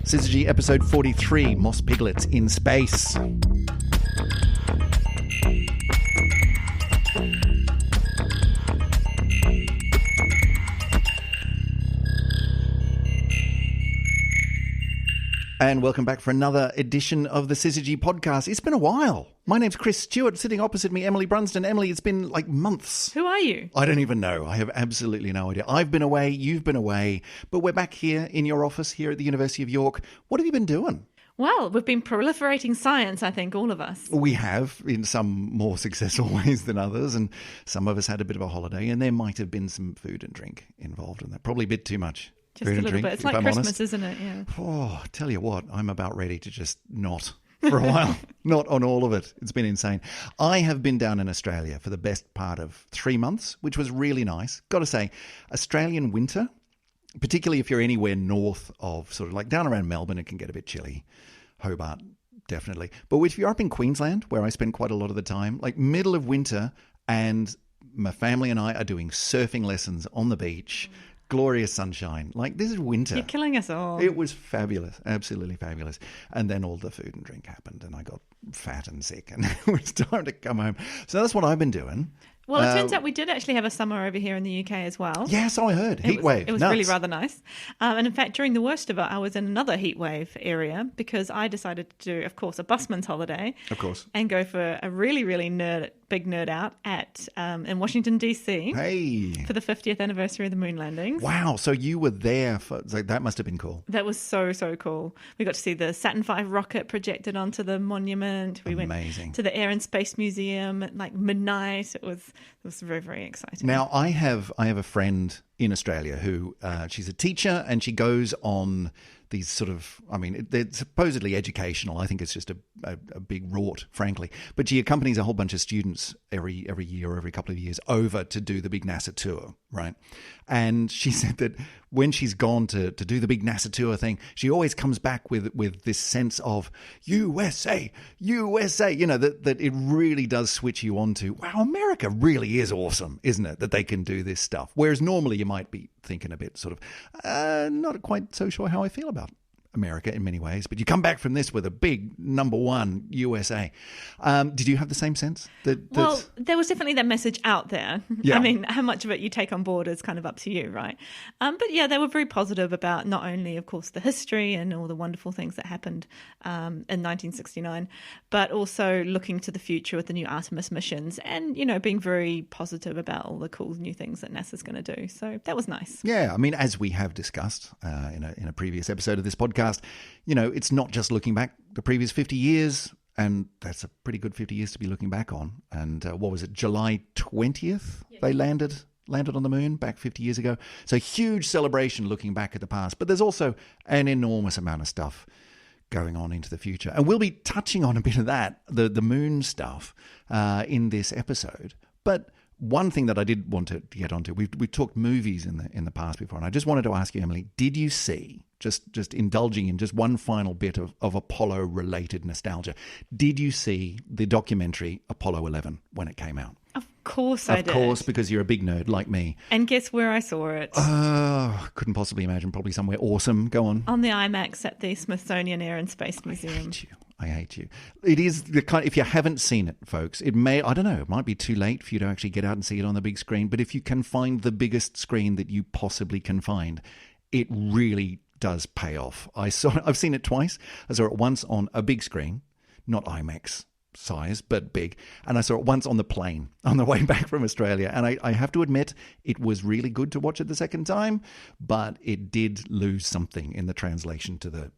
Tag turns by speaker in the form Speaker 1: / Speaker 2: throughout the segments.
Speaker 1: Syzygy episode 43, Moss Piglets in Space. And welcome back for another edition of the Syzygy podcast. It's been a while. My name's Chris Stewart. Sitting opposite me, Emily Brunston. Emily, it's been like months.
Speaker 2: Who are you?
Speaker 1: I don't even know. I have absolutely no idea. I've been away. You've been away. But we're back here in your office here at the University of York. What have you been doing?
Speaker 2: Well, we've been proliferating science, I think, all of us.
Speaker 1: We have, in some more successful ways than others, and some of us had a bit of a holiday, and there might have been some food and drink involved in that. Probably a bit too much.
Speaker 2: Just a little bit. It's like Christmas, isn't it? Yeah.
Speaker 1: Oh, tell you what, I'm about ready to just not for a while. Not on all of it. It's been insane. I have been down in Australia for the best part of 3 months, which was really nice. Got to say, Australian winter, particularly if you're anywhere north of sort of like down around Melbourne, it can get a bit chilly. Hobart, definitely. But if you're up in Queensland, where I spend quite a lot of the time, like middle of winter, and my family and I are doing surfing lessons on the beach, glorious sunshine. Like, this is winter.
Speaker 2: You're killing us all.
Speaker 1: It was fabulous. Absolutely fabulous. And then all the food and drink happened, and I got fat and sick, and it was time to come home. So that's what I've been doing.
Speaker 2: Well, it turns out we did actually have a summer over here in the UK as well.
Speaker 1: Yes, I heard. Heat wave.
Speaker 2: It was really rather nice. And in fact, during the worst of it, I was in another heat wave area because I decided to do, of course, a busman's holiday.
Speaker 1: Of course.
Speaker 2: And go for a really, really big nerd out in Washington, D.C.
Speaker 1: Hey.
Speaker 2: For the 50th anniversary of the moon landings.
Speaker 1: Wow. So you were there. That must have been cool.
Speaker 2: That was so, so cool. We got to see the Saturn V rocket projected onto the monument. We
Speaker 1: Amazing.
Speaker 2: Went to the Air and Space Museum at like midnight. It was very, very exciting.
Speaker 1: Now, I have a friend in Australia who she's a teacher, and she goes on these sort of, I mean, they're supposedly educational. I think it's just a big rort, frankly. But she accompanies a whole bunch of students every year or every couple of years over to do the big NASA tour, right? And she said that when she's gone to do the big NASA tour thing, she always comes back with this sense of USA, USA, you know, that it really does switch you on to, wow, America really is awesome, isn't it, that they can do this stuff. Whereas normally you might be thinking a bit sort of, not quite so sure how I feel about America in many ways, but you come back from this with a big number one USA. Did you have the same sense?
Speaker 2: Well, there was definitely that message out there.
Speaker 1: Yeah.
Speaker 2: I mean, how much of it you take on board is kind of up to you, right? But yeah, they were very positive about not only, of course, the history and all the wonderful things that happened in 1969, but also looking to the future with the new Artemis missions and, you know, being very positive about all the cool new things that NASA's going to do. So that was nice.
Speaker 1: Yeah, I mean, as we have discussed in a previous episode of this podcast, you know, it's not just looking back the previous 50 years, and that's a pretty good 50 years to be looking back on. And what was it, July 20th? Yeah. They landed on the moon back 50 years ago. So huge celebration looking back at the past. But there's also an enormous amount of stuff going on into the future. And we'll be touching on a bit of that, the moon stuff, in this episode. But one thing that I did want to get onto, we've talked movies in the past before, and I just wanted to ask you, Emily, did you see, just indulging in just one final bit of Apollo-related nostalgia, did you see the documentary Apollo 11 when it came out?
Speaker 2: Of course I did.
Speaker 1: Of course, because you're a big nerd like me.
Speaker 2: And guess where I saw it?
Speaker 1: Couldn't possibly imagine. Probably somewhere awesome. Go on.
Speaker 2: On the IMAX at the Smithsonian Air and Space Museum.
Speaker 1: I hate you. It is the kind. If you haven't seen it, folks, it might be too late for you to actually get out and see it on the big screen. But if you can find the biggest screen that you possibly can find, it really does pay off. I've seen it twice. I saw it once on a big screen, not IMAX size, but big. And I saw it once on the plane on the way back from Australia. And I have to admit, it was really good to watch it the second time, but it did lose something in the translation to the,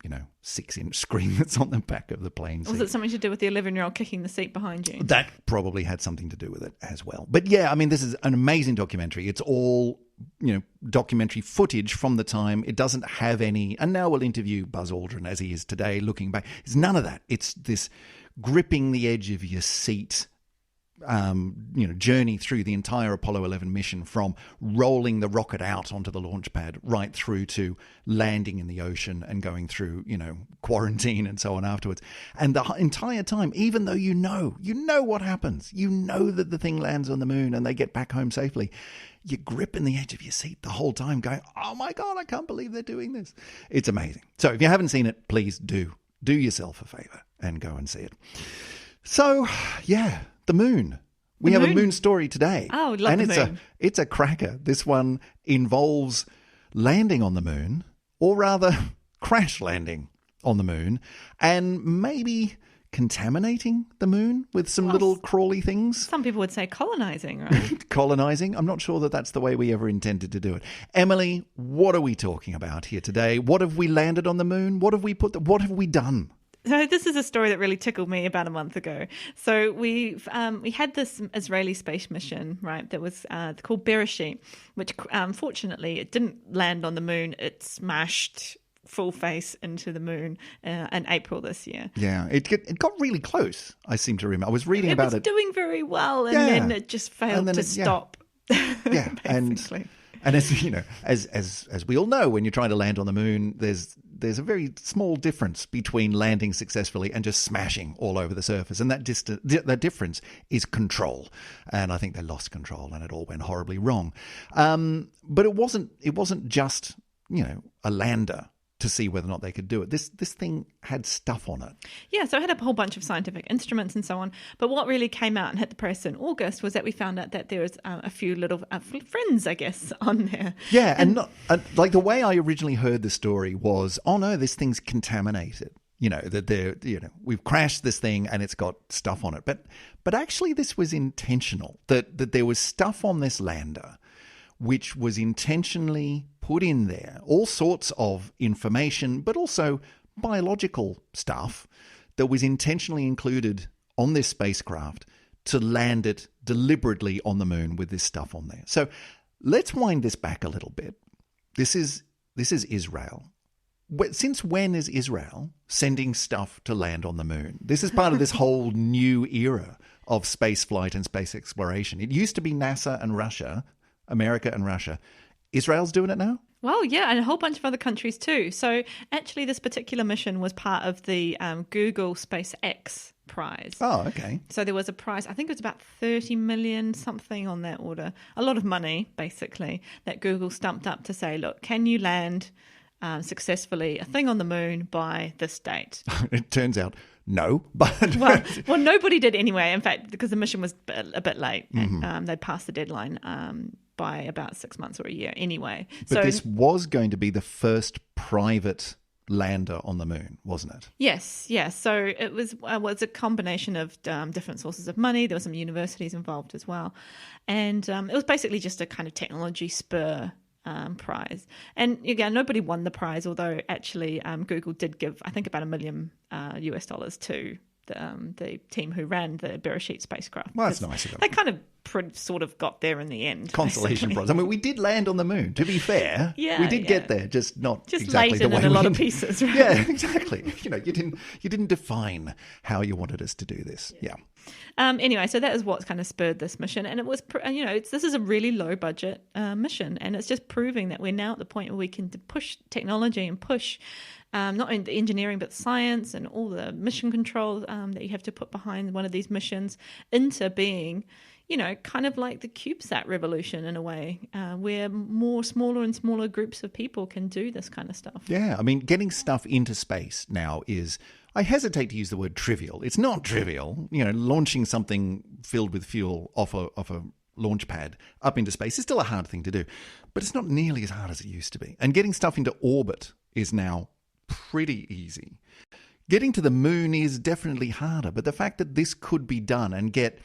Speaker 1: 6-inch screen that's on the back of the plane seat.
Speaker 2: Was it something to do with the 11-year-old kicking the seat behind you?
Speaker 1: That probably had something to do with it as well. But yeah, I mean, this is an amazing documentary. It's all, documentary footage from the time. It doesn't have any, and now we'll interview Buzz Aldrin as he is today, looking back. It's none of that. It's this gripping the edge of your seat, journey through the entire Apollo 11 mission, from rolling the rocket out onto the launch pad right through to landing in the ocean and going through, quarantine and so on afterwards. And the entire time, even though you know what happens, you know that the thing lands on the moon and they get back home safely, you're gripping the edge of your seat the whole time going, oh my God, I can't believe they're doing this. It's amazing. So if you haven't seen it, please do yourself a favor and go and see it. So, yeah, the moon. We have a moon story today.
Speaker 2: Oh, love the moon.
Speaker 1: It's a cracker. This one involves landing on the moon, or rather crash landing on the moon, and maybe contaminating the moon with some little crawly things.
Speaker 2: Some people would say colonizing, right?
Speaker 1: Colonizing. I'm not sure that that's the way we ever intended to do it. Emily, what are we talking about here today? What have we landed on the moon? What have we done?
Speaker 2: So this is a story that really tickled me about a month ago. So we had this Israeli space mission, right, that was called Bereshit, which fortunately it didn't land on the moon. It smashed full face into the moon in April this year.
Speaker 1: Yeah, it got really close, I seem to remember. I was reading about it.
Speaker 2: It was doing very well, and then it just failed to stop.
Speaker 1: Yeah,
Speaker 2: basically.
Speaker 1: And as we all know, when you're trying to land on the moon, there's a very small difference between landing successfully and just smashing all over the surface, and that difference is control. And I think they lost control, and it all went horribly wrong. But it wasn't just a lander to see whether or not they could do it. This thing had stuff on it.
Speaker 2: Yeah, so it had a whole bunch of scientific instruments and so on. But what really came out and hit the press in August was that we found out that there was a few little friends, I guess, on there.
Speaker 1: Yeah, and not, like the way I originally heard the story was, oh no, this thing's contaminated. That we've crashed this thing and it's got stuff on it. But actually this was intentional, that there was stuff on this lander which was intentionally put in there, all sorts of information, but also biological stuff that was intentionally included on this spacecraft to land it deliberately on the moon with this stuff on there. So let's wind this back a little bit. This is Israel. Since when is Israel sending stuff to land on the moon? This is part of this whole new era of space flight and space exploration. It used to be NASA and Russia, America and Russia. Israel's doing it now?
Speaker 2: Well, yeah, and a whole bunch of other countries too. So actually this particular mission was part of the Google SpaceX prize.
Speaker 1: Oh, okay.
Speaker 2: So there was a prize, I think it was about 30 million, something on that order. A lot of money, basically, that Google stumped up to say, look, can you land successfully a thing on the moon by this date?
Speaker 1: It turns out no, but
Speaker 2: well, nobody did anyway. In fact, because the mission was a bit late,
Speaker 1: mm-hmm.
Speaker 2: and they passed the deadline by about 6 months or a year anyway.
Speaker 1: But this was going to be the first private lander on the moon, wasn't it?
Speaker 2: Yes. So it was a combination of different sources of money. There were some universities involved as well, and it was basically just a kind of technology spur prize. And again, nobody won the prize, although actually Google did give, I think, about $1 million US to the team who ran the Bereshit spacecraft.
Speaker 1: Well, that's nice of them.
Speaker 2: They kind of sort of got there in the end.
Speaker 1: Consolation prize. I mean, we did land on the moon, to be fair.
Speaker 2: Yeah,
Speaker 1: we did get there, just not
Speaker 2: just
Speaker 1: exactly the way
Speaker 2: in a lot of pieces, right?
Speaker 1: Yeah, exactly. You didn't define how you wanted us to do this. Yeah.
Speaker 2: Anyway, so that is what kind of spurred this mission, and it was, this is a really low budget mission, and it's just proving that we're now at the point where we can push technology and push not only the engineering but science and all the mission control that you have to put behind one of these missions into being, kind of like the CubeSat revolution in a way, where more smaller and smaller groups of people can do this kind of stuff.
Speaker 1: Yeah, I mean, getting stuff into space now is, I hesitate to use the word trivial. It's not trivial. Launching something filled with fuel off a launch pad up into space is still a hard thing to do, but it's not nearly as hard as it used to be. And getting stuff into orbit is now pretty easy. Getting to the moon is definitely harder, but the fact that this could be done and get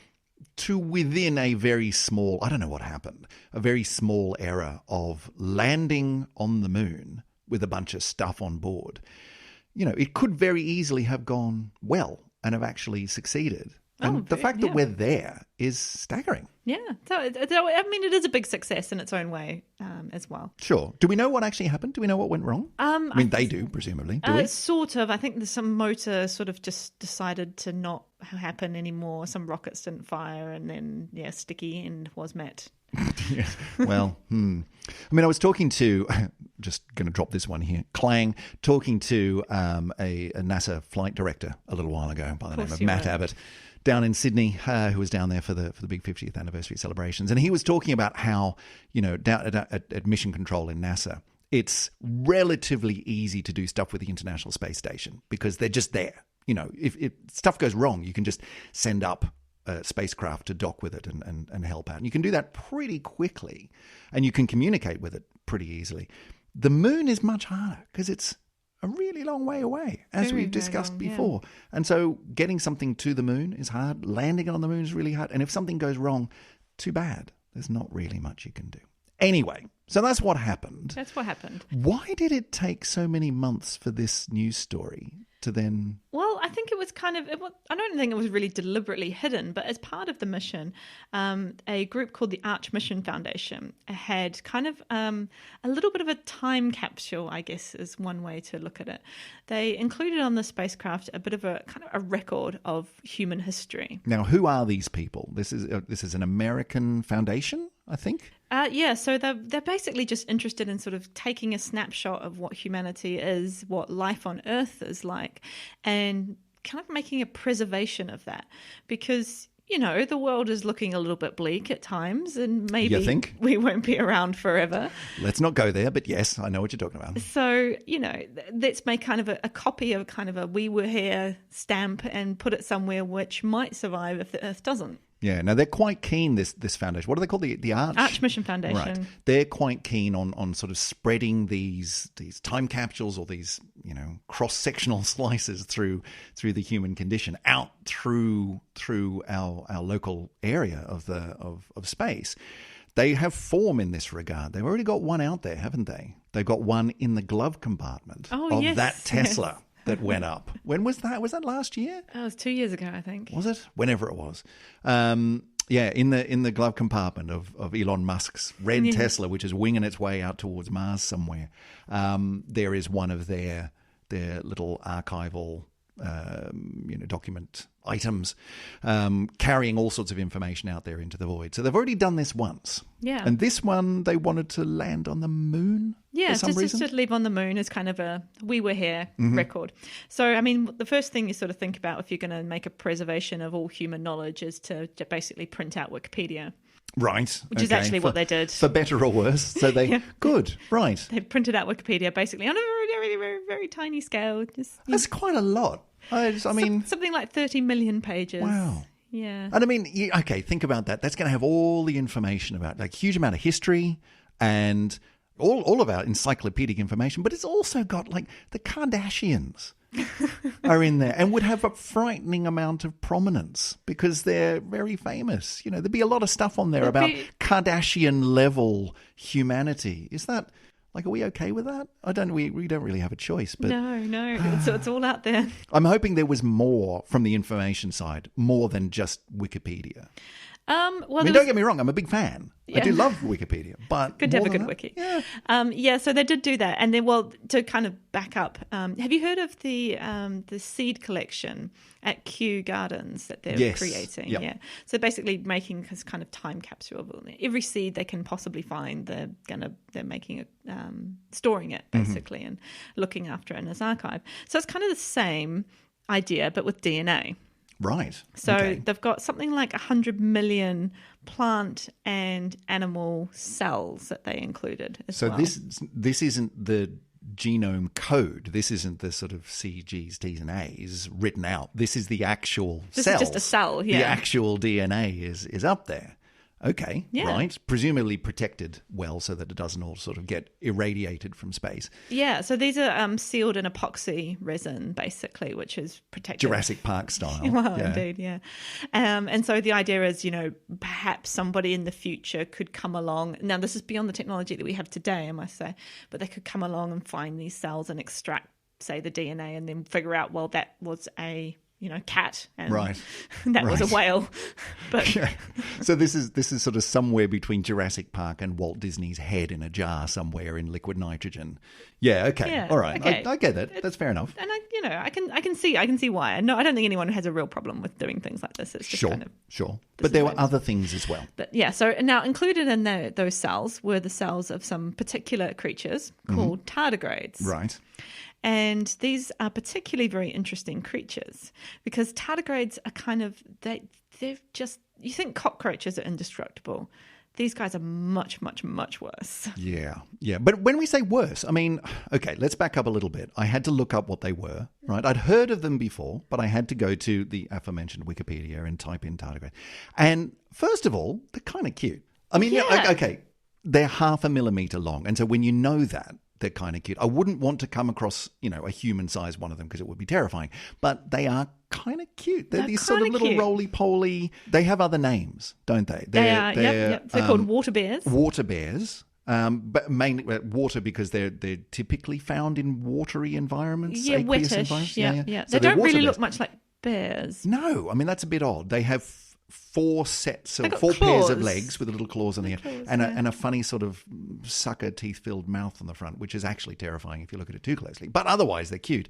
Speaker 1: to within a very small, I don't know what happened, a very small error of landing on the moon with a bunch of stuff on board, it could very easily have gone well and have actually succeeded. And the fact that we're there is staggering.
Speaker 2: Yeah. So, I mean, it is a big success in its own way as well.
Speaker 1: Sure. Do we know what actually happened? Do we know what went wrong? I mean, they do, presumably. Do we?
Speaker 2: Sort of. I think there's some motor sort of just decided to not happen anymore. Some rockets didn't fire, and then, Sticky and was met.
Speaker 1: Yeah. Well, I mean, I was talking to, just going to drop this one here, Clang, talking to a NASA flight director a little while ago by the name of Matt Abbott down in Sydney, who was down there for the big 50th anniversary celebrations. And he was talking about how, down at Mission Control in NASA, it's relatively easy to do stuff with the International Space Station because they're just there. If stuff goes wrong, you can just send up a spacecraft to dock with it and help out. And you can do that pretty quickly, and you can communicate with it pretty easily. The moon is much harder because it's a really long way away, as we've discussed before. Yeah. And so getting something to the moon is hard. Landing it on the moon is really hard. And if something goes wrong, too bad. There's not really much you can do. Anyway, so that's what happened.
Speaker 2: That's what happened.
Speaker 1: Why did it take so many months for this news story to then...
Speaker 2: Well, I think it was I don't think it was really deliberately hidden, but as part of the mission, a group called the Arch Mission Foundation had kind of a little bit of a time capsule, I guess is one way to look at it. They included on the spacecraft a bit of a kind of a record of human history.
Speaker 1: Now, who are these people? This is an American foundation, I think?
Speaker 2: So they're basically just interested in sort of taking a snapshot of what humanity is, what life on Earth is like, and kind of making a preservation of that. Because, the world is looking a little bit bleak at times, and maybe we won't be around forever.
Speaker 1: Let's not go there, but yes, I know what you're talking about.
Speaker 2: So, let's make kind of a copy of kind of a "we were here" stamp and put it somewhere which might survive if the Earth doesn't.
Speaker 1: Yeah, no, they're quite keen, this foundation. What do they call the
Speaker 2: Arch Mission Foundation?
Speaker 1: Right. They're quite keen on sort of spreading these time capsules or these, cross-sectional slices through the human condition out through our local area of space. They have form in this regard. They've already got one out there, haven't they? They've got one in the glove compartment of that Tesla. Yes. That went up. When was that? Was that last year?
Speaker 2: It was 2 years ago, I think.
Speaker 1: Was it? Whenever it was. In the glove compartment of Elon Musk's red Tesla, which is winging its way out towards Mars somewhere. There is one of their little archival document items carrying all sorts of information out there into the void. So they've already done this once.
Speaker 2: Yeah.
Speaker 1: And this one, they wanted to land on the moon.
Speaker 2: Yeah, just to leave on the moon is kind of a "we were here" record. So, I mean, the first thing you sort of think about if you're going to make a preservation of all human knowledge is to basically print out Wikipedia.
Speaker 1: Right.
Speaker 2: Which is actually what they did.
Speaker 1: For better or worse. So they, good, right.
Speaker 2: They printed out Wikipedia basically on a very, very, very, very tiny scale.
Speaker 1: That's quite a lot. I mean...
Speaker 2: Something like 30 million pages.
Speaker 1: Wow.
Speaker 2: Yeah.
Speaker 1: And I mean, think about that. That's going to have all the information about, like, huge amount of history and all of our encyclopedic information, but it's also got, like, the Kardashians are in there and would have a frightening amount of prominence because they're very famous. There'd be a lot of stuff on there about Kardashian-level humanity. Is that... Like, are we okay with that? We don't really have a choice. But
Speaker 2: No. It's all out there.
Speaker 1: I'm hoping there was more from the information side, more than just Wikipedia. Don't get me wrong, I'm a big fan. Yeah. I do love Wikipedia, but
Speaker 2: good to have a good wiki.
Speaker 1: Yeah.
Speaker 2: So they did do that, and then to kind of back up, have you heard of the seed collection at Kew Gardens that they're creating?
Speaker 1: Yep.
Speaker 2: Yeah. So basically making this kind of time capsule of every seed they can possibly find. They're making it, storing it basically, and looking after it in this archive. So it's kind of the same idea, but with DNA.
Speaker 1: Right.
Speaker 2: So they've got something like 100 million plant and animal cells that they included as well.
Speaker 1: So this isn't the genome code. This isn't the sort of C, G's, T's and A's written out. This is the actual cells.
Speaker 2: This is just a cell, yeah.
Speaker 1: The actual DNA is up there. Okay, right. Presumably protected well so that it doesn't all sort of get irradiated from space.
Speaker 2: Yeah, so these are sealed in epoxy resin, basically, which is protected.
Speaker 1: Jurassic Park style.
Speaker 2: Well, indeed, yeah. And so the idea is, perhaps somebody in the future could come along. Now, this is beyond the technology that we have today, I must say, but they could come along and find these cells and extract, say, the DNA and then figure out, well, that was a cat, and
Speaker 1: Right.
Speaker 2: that was a whale. But
Speaker 1: Yeah. So this is sort of somewhere between Jurassic Park and Walt Disney's head in a jar somewhere in liquid nitrogen. Yeah. Okay.
Speaker 2: Yeah,
Speaker 1: All right.
Speaker 2: okay.
Speaker 1: I get that. That's fair enough.
Speaker 2: and I can see why. No, I don't think anyone has a real problem with doing things like this. It's just
Speaker 1: Sure.
Speaker 2: kind of,
Speaker 1: Sure. But there were other things as well.
Speaker 2: but yeah. So now included in those cells were the cells of some particular creatures called tardigrades.
Speaker 1: Right.
Speaker 2: And these are particularly very interesting creatures because tardigrades are kind of, they're just, you think cockroaches are indestructible. These guys are much, much, much worse.
Speaker 1: Yeah. Yeah. But when we say worse, I mean, okay, let's back up a little bit. I had to look up what they were, right? I'd heard of them before, but I had to go to the aforementioned Wikipedia and type in tardigrade. And first of all, they're kind of cute. I mean,
Speaker 2: Yeah.
Speaker 1: okay, they're 0.5 millimeter long. And so when you know that, they're kind of cute. I wouldn't want to come across, a human-sized one of them because it would be terrifying. But they are kind of cute. They're these sort of
Speaker 2: kinda
Speaker 1: little
Speaker 2: cute.
Speaker 1: They have other names, don't they?
Speaker 2: They are, yep. They're called water bears.
Speaker 1: Water bears. But mainly water because they're typically found in watery environments.
Speaker 2: Yeah,
Speaker 1: aqueous
Speaker 2: wettish.
Speaker 1: environments.
Speaker 2: Yeah.
Speaker 1: So
Speaker 2: They don't
Speaker 1: water
Speaker 2: really
Speaker 1: bears.
Speaker 2: look much like bears.
Speaker 1: No, I mean that's a bit odd. They have four
Speaker 2: got
Speaker 1: pairs of
Speaker 2: claws.
Speaker 1: legs with little claws on the end,
Speaker 2: claws,
Speaker 1: and a funny sort of sucker teeth-filled mouth on the front, which is actually terrifying if you look at it too closely. But otherwise, they're cute.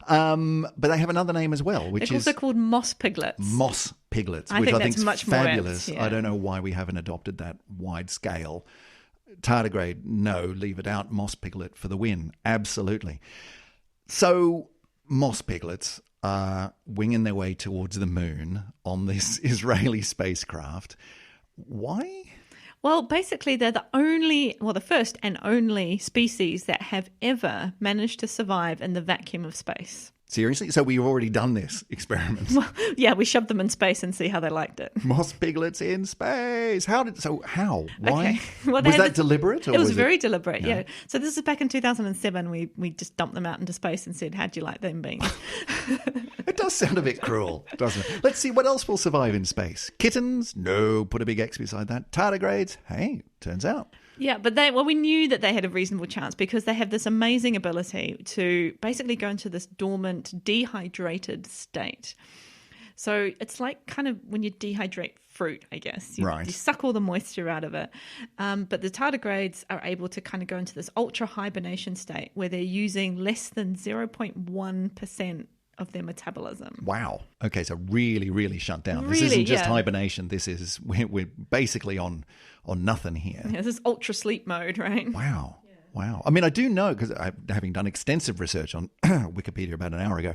Speaker 1: But they have another name as well, which
Speaker 2: They're
Speaker 1: is
Speaker 2: also called moss piglets.
Speaker 1: moss piglets,
Speaker 2: I
Speaker 1: which
Speaker 2: think
Speaker 1: I think
Speaker 2: that's
Speaker 1: is
Speaker 2: much more apt,
Speaker 1: fabulous.
Speaker 2: yeah.
Speaker 1: I don't know why we haven't adopted that wide scale. Tardigrade, no, leave it out. Moss piglet for the win. Absolutely. So moss piglets are winging their way towards the moon on this Israeli spacecraft. Why?
Speaker 2: Well, basically, they're the first and only species that have ever managed to survive in the vacuum of space.
Speaker 1: Seriously? So we've already done this experiment.
Speaker 2: Yeah, we shoved them in space and see how they liked it.
Speaker 1: Moss piglets in space. How? Why?
Speaker 2: Okay. Well,
Speaker 1: was
Speaker 2: they
Speaker 1: that
Speaker 2: had
Speaker 1: deliberate? Or
Speaker 2: It was very deliberate,
Speaker 1: Yeah.
Speaker 2: yeah. So this is back in 2007. We just dumped them out into space and said, how'd you like them being?
Speaker 1: It does sound a bit cruel, doesn't it? Let's see what else will survive in space. Kittens? No, put a big X beside that. Tardigrades? Hey, turns out.
Speaker 2: Yeah, but we knew that they had a reasonable chance because they have this amazing ability to basically go into this dormant, dehydrated state. So it's like kind of when you dehydrate fruit, I guess.
Speaker 1: Right.
Speaker 2: You suck all the moisture out of it. But the tardigrades are able to kind of go into this ultra hibernation state where they're using less than 0.1% of their metabolism.
Speaker 1: Wow. Okay, so really, really shut down. This
Speaker 2: Really,
Speaker 1: isn't just
Speaker 2: yeah.
Speaker 1: hibernation. This is we're basically on nothing here.
Speaker 2: Yeah, this is ultra sleep mode, right?
Speaker 1: Wow. Wow. I mean, I do know, because having done extensive research on Wikipedia about an hour ago,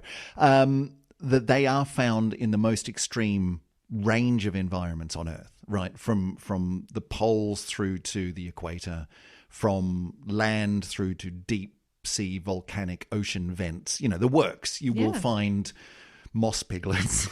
Speaker 1: that they are found in the most extreme range of environments on Earth, right? From the poles through to the equator, from land through to deep sea volcanic ocean vents. The works. You will
Speaker 2: Yeah.
Speaker 1: find moss piglets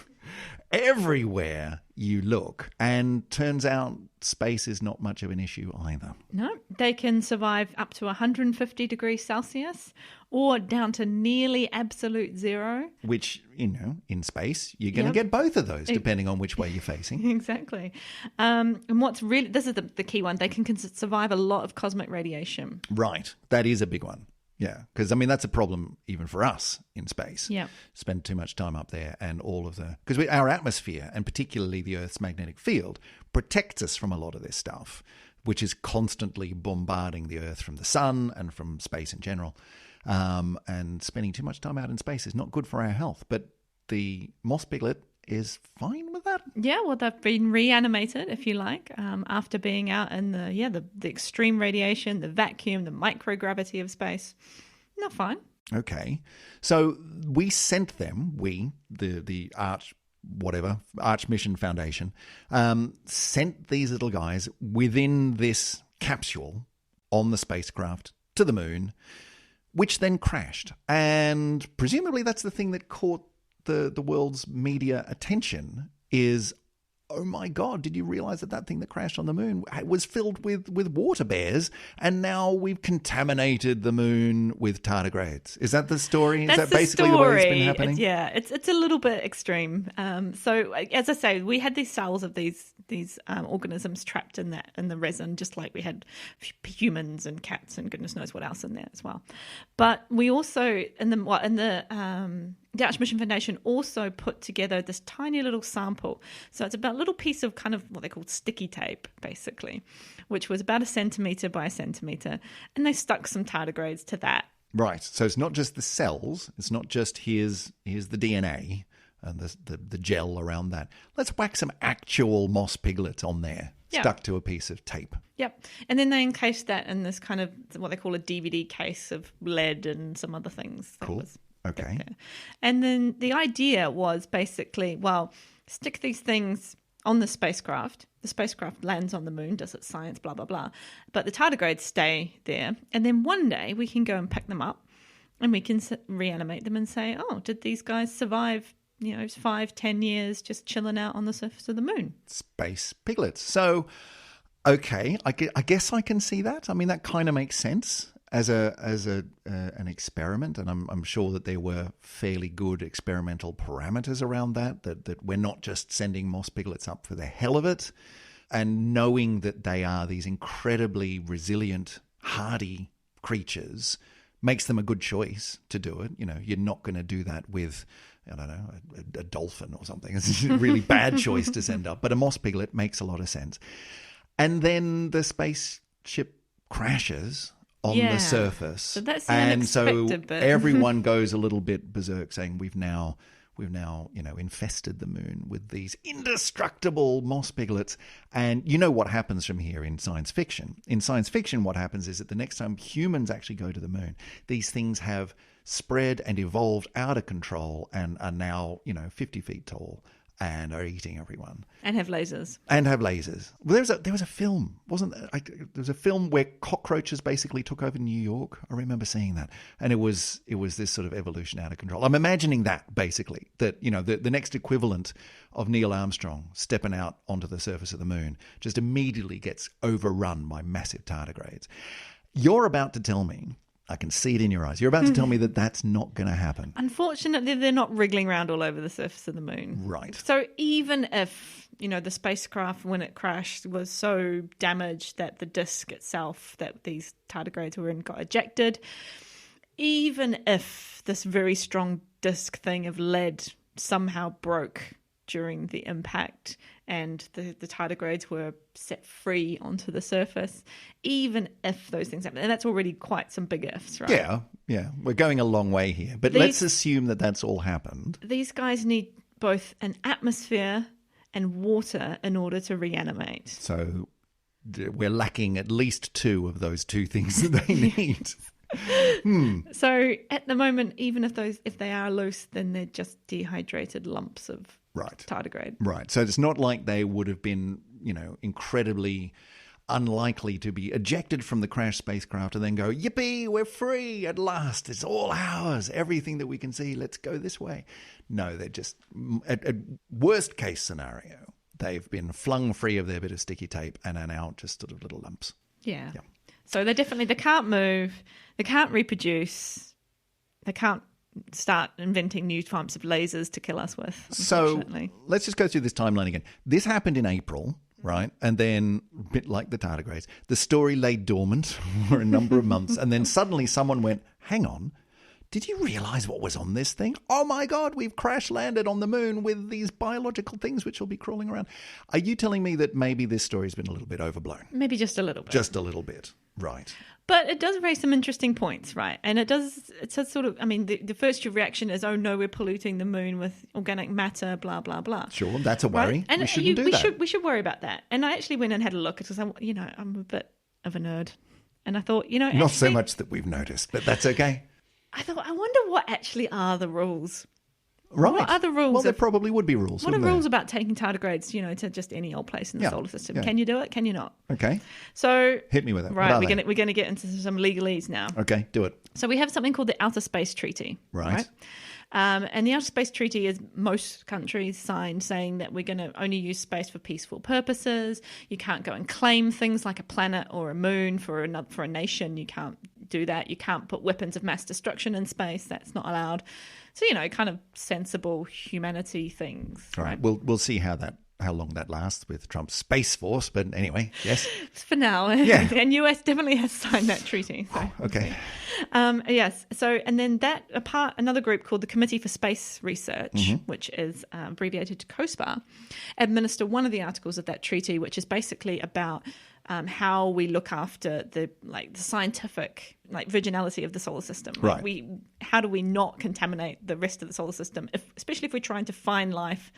Speaker 1: everywhere you look. And turns out space is not much of an issue either.
Speaker 2: No, they can survive up to 150 degrees Celsius or down to nearly absolute zero.
Speaker 1: Which, in space, you're going to
Speaker 2: Yep.
Speaker 1: get both of those depending on which way you're facing.
Speaker 2: Exactly. And this is the key one, they can survive a lot of cosmic radiation.
Speaker 1: Right. That is a big one. Yeah. Because, that's a problem even for us in space.
Speaker 2: Yeah.
Speaker 1: Spend too much time up there and all of the... Because our atmosphere, and particularly the Earth's magnetic field, protects us from a lot of this stuff, which is constantly bombarding the Earth from the sun and from space in general. And spending too much time out in space is not good for our health. But the moss piglet is fine with that.
Speaker 2: Yeah, well, they've been reanimated, if you like, after being out in the extreme radiation, the vacuum, the microgravity of space. Not fine.
Speaker 1: Okay. So we sent them, the Arch Mission Foundation, sent these little guys within this capsule on the spacecraft to the moon, which then crashed. And presumably that's the thing that caught the world's media attention is, oh my God, did you realize that thing that crashed on the moon was filled with water bears, and now we've contaminated the moon with tardigrades? Is that the story?
Speaker 2: That's
Speaker 1: Is that basically the way it's been happening?
Speaker 2: It's a little bit extreme. So as I say, we had these cells of these organisms trapped in the resin, just like we had humans and cats and goodness knows what else in there as well. But we also in the the Dutch Mission Foundation also put together this tiny little sample. So it's about a little piece of kind of what they call sticky tape, basically, which was about 1 centimetre by 1 centimetre. And they stuck some tardigrades to that.
Speaker 1: Right. So it's not just the cells. It's not just here's the DNA and the gel around that. Let's whack some actual moss piglet on there, stuck to a piece of tape.
Speaker 2: Yep. And then they encased that in this kind of what they call a DVD case of lead and some other things.
Speaker 1: Cool. Okay.
Speaker 2: And then the idea was basically, well, stick these things on the spacecraft. The spacecraft lands on the moon, does its science, blah, blah, blah. But the tardigrades stay there. And then one day we can go and pick them up and we can reanimate them and say, oh, did these guys survive, 5-10 years just chilling out on the surface of the moon?
Speaker 1: Space piglets. So, okay, I guess I can see that. I mean, that kind of makes sense as an experiment, and I'm sure that there were fairly good experimental parameters around that we're not just sending moss piglets up for the hell of it, and knowing that they are these incredibly resilient, hardy creatures makes them a good choice to do it. You're not going to do that with, I don't know, a dolphin or something. It's a really bad choice to send up, but a moss piglet makes a lot of sense. And then the spaceship crashes on the surface. So
Speaker 2: that's the unexpected bit.
Speaker 1: Everyone goes a little bit berserk, saying we've now infested the moon with these indestructible moss piglets. And you know what happens from here in science fiction. In science fiction, what happens is that the next time humans actually go to the moon, these things have spread and evolved out of control and are now 50 feet tall and are eating everyone.
Speaker 2: And have lasers.
Speaker 1: Well, there was a film, wasn't there? There was a film where cockroaches basically took over New York. I remember seeing that. And it was this sort of evolution out of control. I'm imagining that, basically, that, the next equivalent of Neil Armstrong stepping out onto the surface of the moon just immediately gets overrun by massive tardigrades. You're about to tell me, I can see it in your eyes, you're about to tell me that that's not going to happen.
Speaker 2: Unfortunately, they're not wriggling around all over the surface of the moon.
Speaker 1: Right.
Speaker 2: So even if, the spacecraft, when it crashed, was so damaged that the disk itself that these tardigrades were in got ejected, even if this very strong disk thing of lead somehow broke during the impact and the tardigrades were set free onto the surface, even if those things happen, and that's already quite some big ifs, right?
Speaker 1: Yeah. We're going a long way here. But let's assume that that's all happened.
Speaker 2: These guys need both an atmosphere and water in order to reanimate.
Speaker 1: So we're lacking at least 2 of those 2 things that they need.
Speaker 2: So at the moment, even if they are loose, then they're just dehydrated lumps of tardigrade.
Speaker 1: Right. So it's not like they would have been, incredibly unlikely to be ejected from the crashed spacecraft and then go, yippee, we're free at last. It's all ours. Everything that we can see, let's go this way. No, they're just, at worst case scenario, they've been flung free of their bit of sticky tape and are now just sort of little lumps.
Speaker 2: Yeah. So they can't move, they can't reproduce, they can't start inventing new types of lasers to kill us with.
Speaker 1: So let's just go through this timeline again. This happened in April, right? And then, a bit like the tardigrades, the story lay dormant for a number of months. And then suddenly someone went, hang on, did you realize what was on this thing? Oh my God, we've crash landed on the moon with these biological things which will be crawling around. Are you telling me that maybe this story's been a little bit overblown?
Speaker 2: Maybe just a little bit.
Speaker 1: Just a little bit, right.
Speaker 2: But it does raise some interesting points, right? And it's a sort of, the first reaction is, oh no, we're polluting the moon with organic matter, blah, blah, blah.
Speaker 1: Sure, that's a worry.
Speaker 2: Right? And
Speaker 1: we shouldn't do that.
Speaker 2: We should worry about that. And I actually went and had a look because I'm a bit of a nerd. And I thought,
Speaker 1: Not so much that we've noticed, but that's okay.
Speaker 2: I thought, I wonder what actually are the rules.
Speaker 1: Right.
Speaker 2: What are the rules?
Speaker 1: Well, there probably would be rules.
Speaker 2: What are rules about taking tardigrades, to just any old place in the solar system?
Speaker 1: Yeah.
Speaker 2: Can you do it? Can you not?
Speaker 1: Okay.
Speaker 2: So
Speaker 1: hit me with it.
Speaker 2: Right, we're going to get into some legalese now.
Speaker 1: Okay, do it.
Speaker 2: So we have something called the Outer Space Treaty.
Speaker 1: Right.
Speaker 2: And the Outer Space Treaty is most countries signed saying that we're going to only use space for peaceful purposes. You can't go and claim things like a planet or a moon for a nation. You can't do that. You can't put weapons of mass destruction in space. That's not allowed. So, kind of sensible humanity things.
Speaker 1: All right. We'll see how long that lasts with Trump's Space Force. But anyway, yes.
Speaker 2: For now.
Speaker 1: Yeah.
Speaker 2: And US definitely has signed that treaty. So
Speaker 1: okay.
Speaker 2: Yes. So, and then another group called the Committee for Space Research, which is abbreviated to COSPAR, administer one of the articles of that treaty, which is basically about how we look after the scientific virginality of the solar system.
Speaker 1: Right.
Speaker 2: How do we not contaminate the rest of the solar system, especially if we're trying to find life?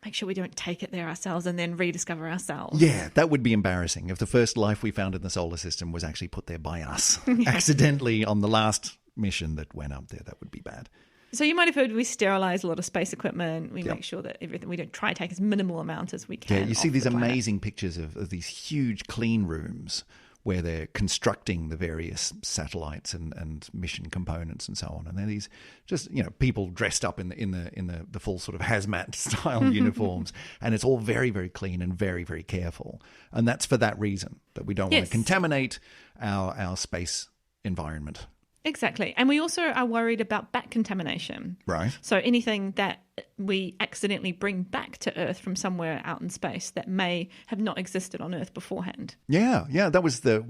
Speaker 2: Make sure we don't take it there ourselves and then rediscover ourselves.
Speaker 1: Yeah, that would be embarrassing if the first life we found in the solar system was actually put there by us accidentally on the last mission that went up there. That would be bad.
Speaker 2: So you might have heard we sterilize a lot of space equipment. We make sure that we don't try to take as minimal amount as we can.
Speaker 1: Yeah, you see these amazing pictures of these huge clean rooms where they're constructing the various satellites and mission components and so on. And they're these just, people dressed up in the full sort of hazmat style uniforms. And it's all very, very clean and very, very careful. And that's for that reason, that we don't want to contaminate our space environment.
Speaker 2: Exactly. And we also are worried about back contamination.
Speaker 1: Right.
Speaker 2: So anything that we accidentally bring back to Earth from somewhere out in space that may have not existed on Earth beforehand.
Speaker 1: Yeah. That was the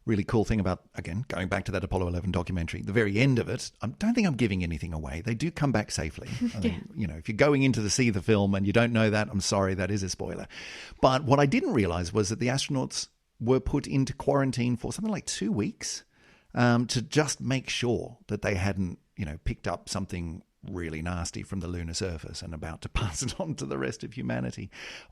Speaker 1: really cool thing about, again, going back to that Apollo 11 documentary, the very end of it. I don't think I'm giving anything away. They do come back safely. I think, if you're going into see the film and you don't know that, I'm sorry, that is a spoiler. But what I didn't realize was that the astronauts were put into quarantine for something like 2 weeks. To just make sure that they hadn't, picked up something really nasty from the lunar surface and about to pass it on to the rest of humanity.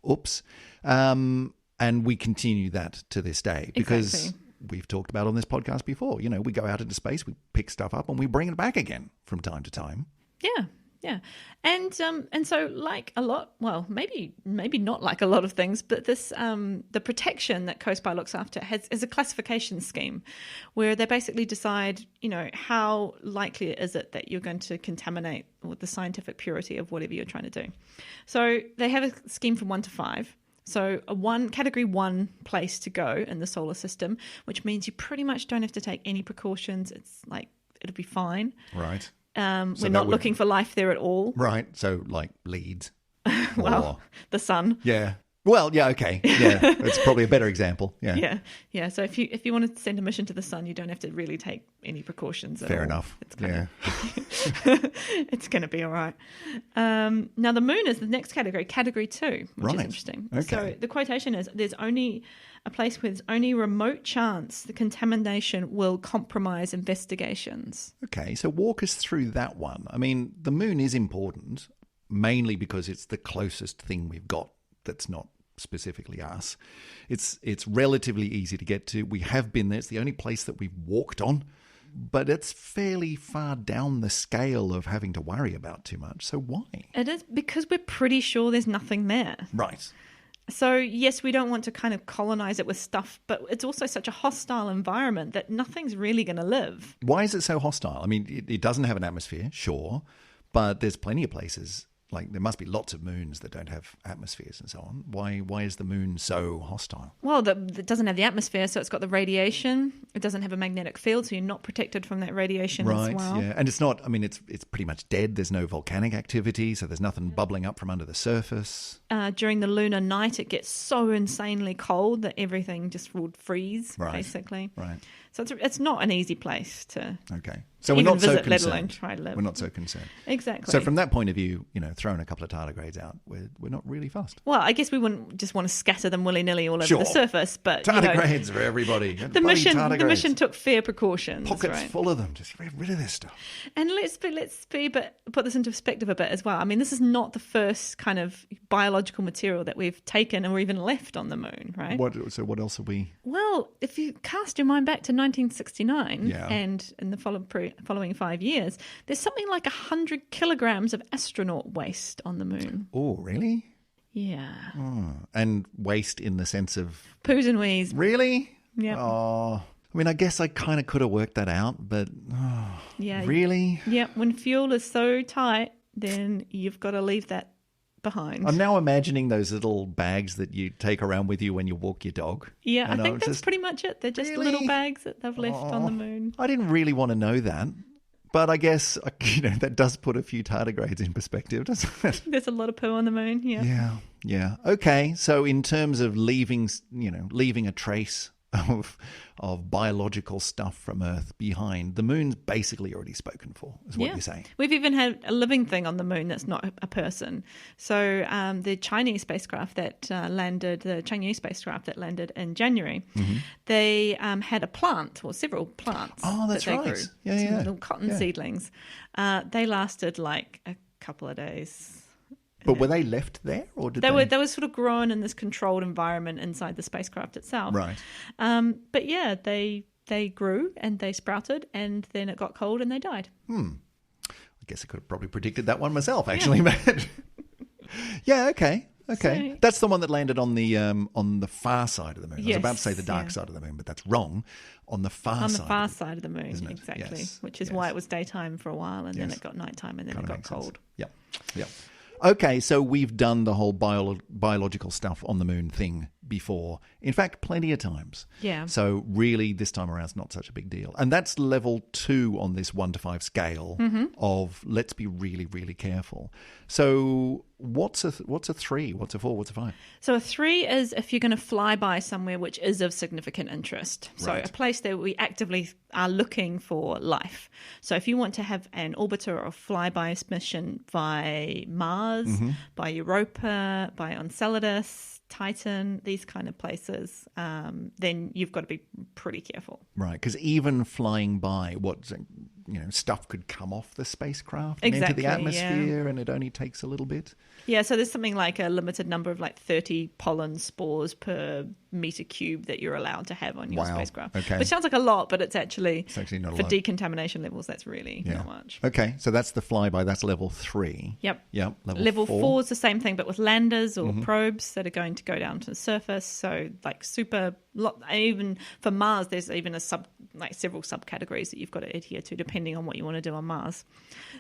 Speaker 1: Oops. And we continue that to this day because we've talked about on this podcast before. We go out into space, we pick stuff up and we bring it back again from time to time.
Speaker 2: Yeah. Yeah. And so like a lot, well, maybe not like a lot of things, but this the protection that COSPAR looks after is a classification scheme where they basically decide, how likely is it that you're going to contaminate the scientific purity of whatever you're trying to do. So they have a scheme from 1 to 5. So category 1 place to go in the solar system, which means you pretty much don't have to take any precautions. It's like, it'll be fine.
Speaker 1: Right.
Speaker 2: We're not looking for life there at all.
Speaker 1: Right. So like Leeds.
Speaker 2: Well, the sun.
Speaker 1: Yeah. Well, yeah, okay. Yeah. That's probably a better example. Yeah.
Speaker 2: Yeah. So if you want to send a mission to the sun, you don't have to really take any precautions at all.
Speaker 1: Fair enough.
Speaker 2: It's it's going to be all right. Now the moon is the next category 2, which is interesting.
Speaker 1: Okay.
Speaker 2: So the quotation is, there's only a place where there's only remote chance the contamination will compromise investigations.
Speaker 1: Okay, so walk us through that one. I mean, the moon is important, mainly because it's the closest thing we've got that's not specifically us. It's relatively easy to get to. We have been there. It's the only place that we've walked on, but it's fairly far down the scale of having to worry about too much. So why?
Speaker 2: It is because we're pretty sure there's nothing there.
Speaker 1: Right.
Speaker 2: So, yes, we don't want to kind of colonize it with stuff, but it's also such a hostile environment that nothing's really going to live.
Speaker 1: Why is it so hostile? I mean, it doesn't have an atmosphere, sure, but there's plenty of places. Like, there must be lots of moons that don't have atmospheres and so on. Why is the moon so hostile?
Speaker 2: Well, it doesn't have the atmosphere, so it's got the radiation. It doesn't have a magnetic field, so you're not protected from that radiation as well.
Speaker 1: Right, yeah. And it's not, I mean, it's pretty much dead. There's no volcanic activity, so there's nothing bubbling up from under the surface.
Speaker 2: During the lunar night, it gets so insanely cold that everything just would freeze, basically.
Speaker 1: Right.
Speaker 2: So it's not an easy place to
Speaker 1: So we're not
Speaker 2: visit,
Speaker 1: so concerned.
Speaker 2: let alone try to live.
Speaker 1: We're not so concerned.
Speaker 2: Exactly.
Speaker 1: So from that point of view, throwing a couple of tardigrades out, we're not really fussed.
Speaker 2: Well, I guess we wouldn't just want to scatter them willy-nilly all over the surface, but
Speaker 1: tardigrades for everybody.
Speaker 2: The mission took fair precautions.
Speaker 1: Pockets full of them. Just get rid of this stuff.
Speaker 2: And let's put this into perspective a bit as well. I mean, this is not the first kind of biological material that we've taken or even left on the moon, right?
Speaker 1: So what else have we?
Speaker 2: Well, if you cast your mind back to 1969 and in the following 5 years, there's something like 100 kilograms of astronaut waste on the moon.
Speaker 1: Oh, really?
Speaker 2: Yeah.
Speaker 1: Oh, and waste in the sense of
Speaker 2: poos and wees.
Speaker 1: Really?
Speaker 2: Yeah.
Speaker 1: Oh, I mean, I guess I kind of could have worked that out, but really?
Speaker 2: Yeah. When fuel is so tight, then you've got to leave that behind.
Speaker 1: I'm now imagining those little bags that you take around with you when you walk your dog.
Speaker 2: Yeah, I think that's pretty much it. They're just little bags that they've left on the moon.
Speaker 1: I didn't really want to know that. But I guess, that does put a few tardigrades in perspective, doesn't it?
Speaker 2: There's a lot of poo on the moon,
Speaker 1: Yeah. Okay, so in terms of leaving a trace of biological stuff from Earth behind. The moon's basically already spoken for, is what you're saying.
Speaker 2: We've even had a living thing on the moon that's not a person. So the Chinese spacecraft that landed in January, they had a plant, or several plants.
Speaker 1: Oh, that's
Speaker 2: that they
Speaker 1: right.
Speaker 2: grew,
Speaker 1: Yeah.
Speaker 2: some little cotton seedlings. They lasted like a couple of days.
Speaker 1: But were they left there, or did
Speaker 2: they were sort of grown in this controlled environment inside the spacecraft itself.
Speaker 1: Right.
Speaker 2: But yeah, they grew and they sprouted, and then it got cold and they died.
Speaker 1: I guess I could have probably predicted that one myself, actually. But yeah, okay. So, that's the one that landed on the far side of the moon. I was about to say the dark side of the moon, but that's wrong. On the far
Speaker 2: side of the moon,
Speaker 1: isn't it?
Speaker 2: Exactly.
Speaker 1: Yes.
Speaker 2: Which is why it was daytime for a while, and then it got nighttime, and then it got cold.
Speaker 1: Yep. Okay, so we've done the whole biological stuff on the moon thing before. In fact, plenty of times.
Speaker 2: Yeah.
Speaker 1: So really, this time around, it's not such a big deal. And that's level 2 on this 1 to 5 scale of let's be really, really careful. So what's a 3? What's a 4? What's a 5?
Speaker 2: So a 3 is if you're going to fly by somewhere which is of significant interest. So a place that we actively are looking for life. So if you want to have an orbiter or flyby mission by Mars, by Europa, by Enceladus, Titan, these kind of places, then you've got to be pretty careful.
Speaker 1: Right, because even flying by, stuff could come off the spacecraft and into the atmosphere, and it only takes a little bit.
Speaker 2: Yeah, so there's something like a limited number of 30 pollen spores per meter cube that you're allowed to have on your spacecraft.
Speaker 1: Okay.
Speaker 2: Which sounds like a lot, but it's actually
Speaker 1: not a
Speaker 2: for
Speaker 1: lot.
Speaker 2: Decontamination levels, that's really not much.
Speaker 1: Okay, so that's the flyby. That's level 3.
Speaker 2: Yep.
Speaker 1: Level
Speaker 2: 4 is the same thing, but with landers or probes that are going to go down to the surface. So even for Mars, there's even several subcategories that you've got to adhere to depending on what you want to do on Mars.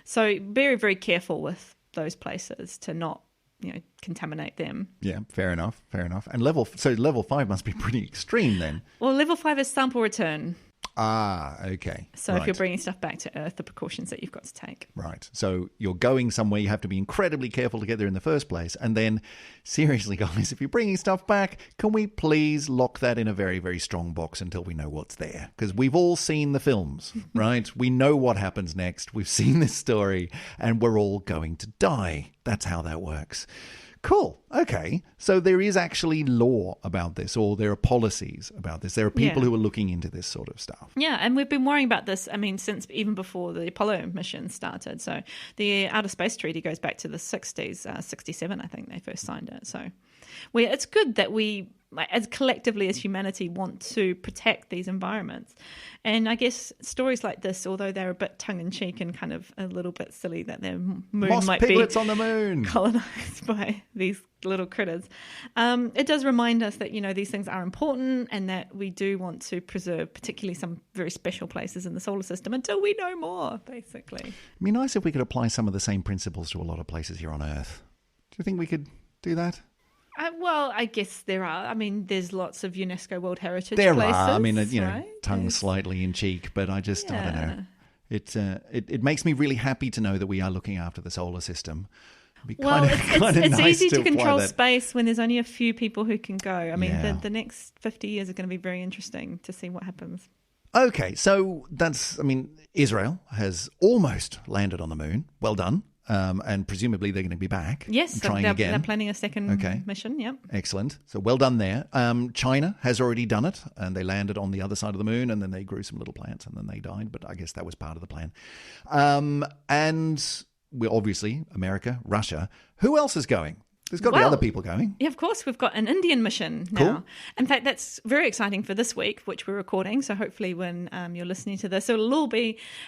Speaker 2: So very, very careful with those places to not contaminate them.
Speaker 1: Yeah, fair enough. And level 5 must be pretty extreme then.
Speaker 2: Well, level 5 is sample return.
Speaker 1: Ah, okay.
Speaker 2: So if you're bringing stuff back to Earth, the precautions that you've got to take.
Speaker 1: Right. So you're going somewhere, you have to be incredibly careful to get there in the first place. And then, seriously, guys, if you're bringing stuff back, can we please lock that in a very, very strong box until we know what's there? Because we've all seen the films, right? We know what happens next. We've seen this story, and we're all going to die. That's how that works. Cool. Okay. So there is actually law about this, or there are policies about this. There are people who are looking into this sort of stuff.
Speaker 2: Yeah, and we've been worrying about this, since even before the Apollo mission started. So the Outer Space Treaty goes back to the 60s, 67, I think they first signed it. So it's good that we, as collectively as humanity, want to protect these environments. And I guess stories like this, although they're a bit tongue-in-cheek and kind of a little bit silly that their moon might
Speaker 1: piglets
Speaker 2: be
Speaker 1: on the moon
Speaker 2: colonized by these little critters, it does remind us that these things are important, and that we do want to preserve particularly some very special places in the solar system until we know more, basically.
Speaker 1: It'd be nice if we could apply some of the same principles to a lot of places here on Earth. Do you think we could do that?
Speaker 2: Well, I guess there are. There's lots of UNESCO World Heritage
Speaker 1: places.
Speaker 2: There are.
Speaker 1: Right? Tongue slightly in cheek, but I don't know. It makes me really happy to know that we are looking after the solar system.
Speaker 2: It's
Speaker 1: nice
Speaker 2: easy to control
Speaker 1: that.
Speaker 2: space when there's only a few people who can go. The next 50 years are going to be very interesting to see what happens.
Speaker 1: Okay, so Israel has almost landed on the moon. Well done. And presumably they're going to be back.
Speaker 2: Yes,
Speaker 1: trying again.
Speaker 2: They're planning a second mission. Yep.
Speaker 1: Excellent. So well done there. China has already done it, and they landed on the other side of the moon, and then they grew some little plants, and then they died. But I guess that was part of the plan. And we're obviously America, Russia. Who else is going? There's got to be other people going.
Speaker 2: Yeah, of course. We've got an Indian mission now.
Speaker 1: Cool.
Speaker 2: In fact, that's very exciting for this week, which we're recording. So hopefully when you're listening to this, it'll all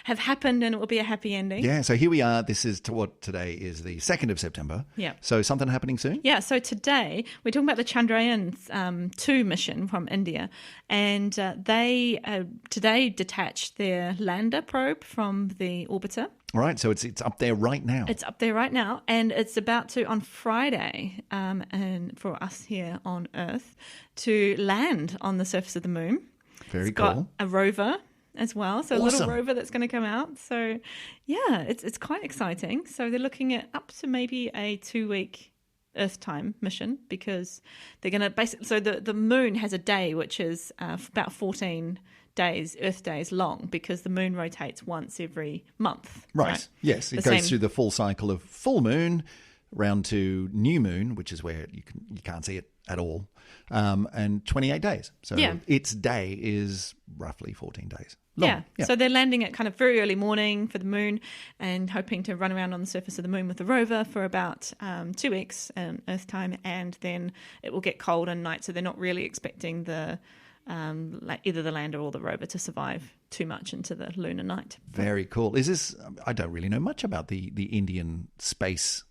Speaker 2: have happened and it will be a happy ending.
Speaker 1: Yeah, so here we are. This is today is the 2nd of September.
Speaker 2: Yeah.
Speaker 1: So something happening soon?
Speaker 2: Yeah, so today we're talking about the Chandrayaan 2 mission from India. And they today detached their lander probe from the orbiter.
Speaker 1: All right, so it's up there right now.
Speaker 2: It's up there right now, and it's about to, on Friday, and for us here on Earth, to land on the surface of the moon.
Speaker 1: Very
Speaker 2: it's
Speaker 1: cool.
Speaker 2: Got a rover as well, so
Speaker 1: awesome.
Speaker 2: A little rover that's going to come out. So, yeah, it's quite exciting. So they're looking at up to maybe a 2-week Earth time mission, because they're going to basically, so the moon has a day which is about 14 days, Earth days long, because the moon rotates once every month.
Speaker 1: Right. Yes, it goes through the full cycle of full moon round to new moon, which is where you can't see it at all, and 28 days. So its day is roughly 14 days long.
Speaker 2: Yeah. So they're landing at kind of very early morning for the moon and hoping to run around on the surface of the moon with the rover for about 2 weeks Earth time, and then it will get cold and night, so they're not really expecting the either the lander or the rover to survive too much into the lunar night.
Speaker 1: Very cool. Is this? I don't really know much about the Indian space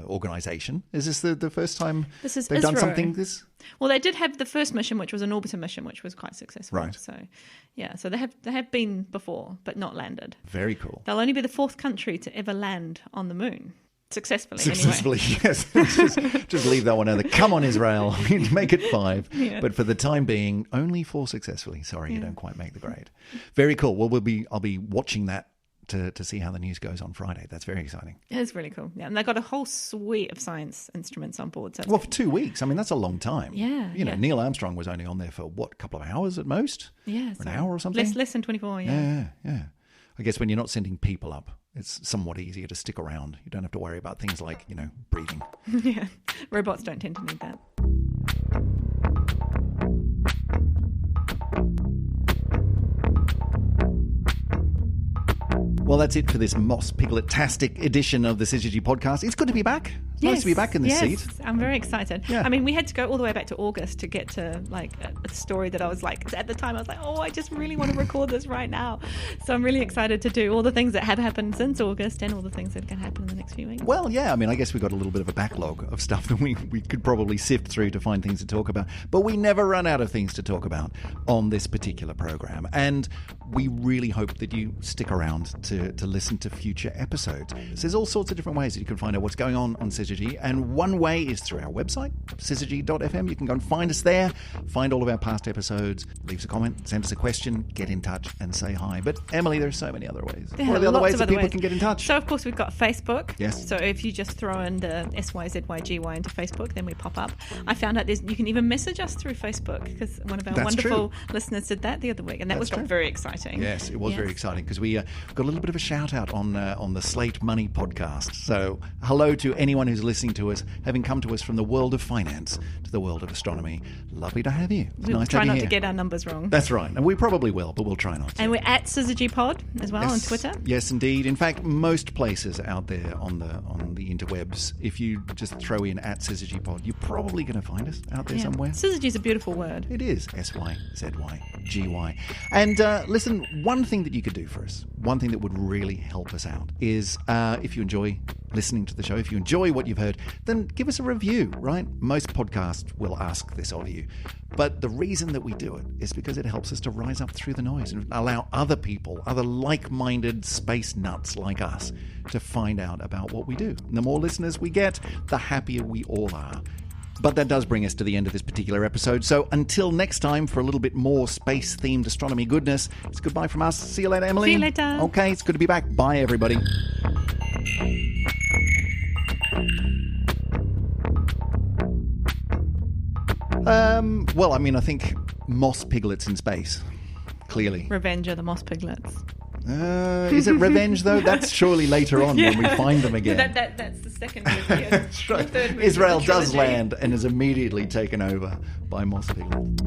Speaker 1: organization. Is this the first time they've done something this?
Speaker 2: Well, they did have the first mission, which was an orbiter mission, which was quite successful.
Speaker 1: Right.
Speaker 2: So they have been before, but not landed.
Speaker 1: Very cool.
Speaker 2: They'll only be the 4th country to ever land on the moon. Successfully,
Speaker 1: anyway. Yes. just leave that one out there. Come on, Israel. Make it 5. Yeah. But for the time being, only 4 successfully. Sorry, you don't quite make the grade. Very cool. Well, I'll be watching that to see how the news goes on Friday. That's very exciting.
Speaker 2: It's really cool. Yeah, and they've got a whole suite of science instruments on board. So
Speaker 1: for 2 weeks. I mean, that's a long time.
Speaker 2: Yeah.
Speaker 1: Neil Armstrong was only on there for, a couple of hours at most?
Speaker 2: Yeah.
Speaker 1: Or an hour or something?
Speaker 2: Less than 24,
Speaker 1: Yeah. I guess when you're not sending people up, it's somewhat easier to stick around. You don't have to worry about things like, breathing.
Speaker 2: Yeah. Robots don't tend to need that.
Speaker 1: Well, that's it for this Moss Piglet-tastic edition of the Syzygy podcast. It's good to be back. Nice to be back in this seat.
Speaker 2: I'm very excited.
Speaker 1: Yeah.
Speaker 2: I mean, we had to go all the way back to August to get to a story that I was like, at the time I was like, I just really want to record this right now. So I'm really excited to do all the things that have happened since August and all the things that can happen in the next few weeks.
Speaker 1: Well, yeah, I mean, I guess we've got a little bit of a backlog of stuff that we could probably sift through to find things to talk about. But we never run out of things to talk about on this particular program. And we really hope that you stick around to listen to future episodes. There's all sorts of different ways that you can find out what's going on Syzygy. And one way is through our website, syzygy.fm. You can go and find us there, find all of our past episodes, leave us a comment, send us a question, get in touch and say hi. But Emily, there's so many other ways. What are the other ways that people can get in touch?
Speaker 2: So, of course, we've got Facebook.
Speaker 1: Yes.
Speaker 2: So if you just throw in the SYZYGY into Facebook, then we pop up. I found out you can even message us through Facebook, because one of our wonderful listeners did that the other week, and that was very exciting.
Speaker 1: Yes, it was very exciting, because we got a little bit of a shout out on the Slate Money podcast. So hello to anyone who's listening to us, having come to us from the world of finance to the world of astronomy. Lovely to have you.
Speaker 2: We'll try not to get our numbers wrong.
Speaker 1: That's right. And we probably will, but we'll try not to.
Speaker 2: And we're at SyzygyPod as well on Twitter.
Speaker 1: Yes, indeed. In fact, most places out there on the interwebs, if you just throw in at SyzygyPod, you're probably going to find us out there somewhere.
Speaker 2: Syzygy is a beautiful word.
Speaker 1: It is. SYZYGY. And listen, one thing that you could do for us, one thing that would really help us out is if you enjoy listening to the show, if you enjoy what you've heard, then give us a review, right? Most podcasts will ask this of you. But the reason that we do it is because it helps us to rise up through the noise and allow other people, other like-minded space nuts like us, to find out about what we do. And the more listeners we get, the happier we all are. But that does bring us to the end of this particular episode. So until next time, for a little bit more space-themed astronomy goodness, it's goodbye from us. See you later, Emily.
Speaker 2: See you later.
Speaker 1: Okay, it's good to be back. Bye, everybody. Well, I mean, I think moss piglets in space, clearly.
Speaker 2: Revenge of the moss piglets.
Speaker 1: Is it revenge, though? That's surely later on when we find them again.
Speaker 2: That's the second movie. That's
Speaker 1: right.
Speaker 2: The third movie.
Speaker 1: Israel does land and is immediately taken over by moss piglets.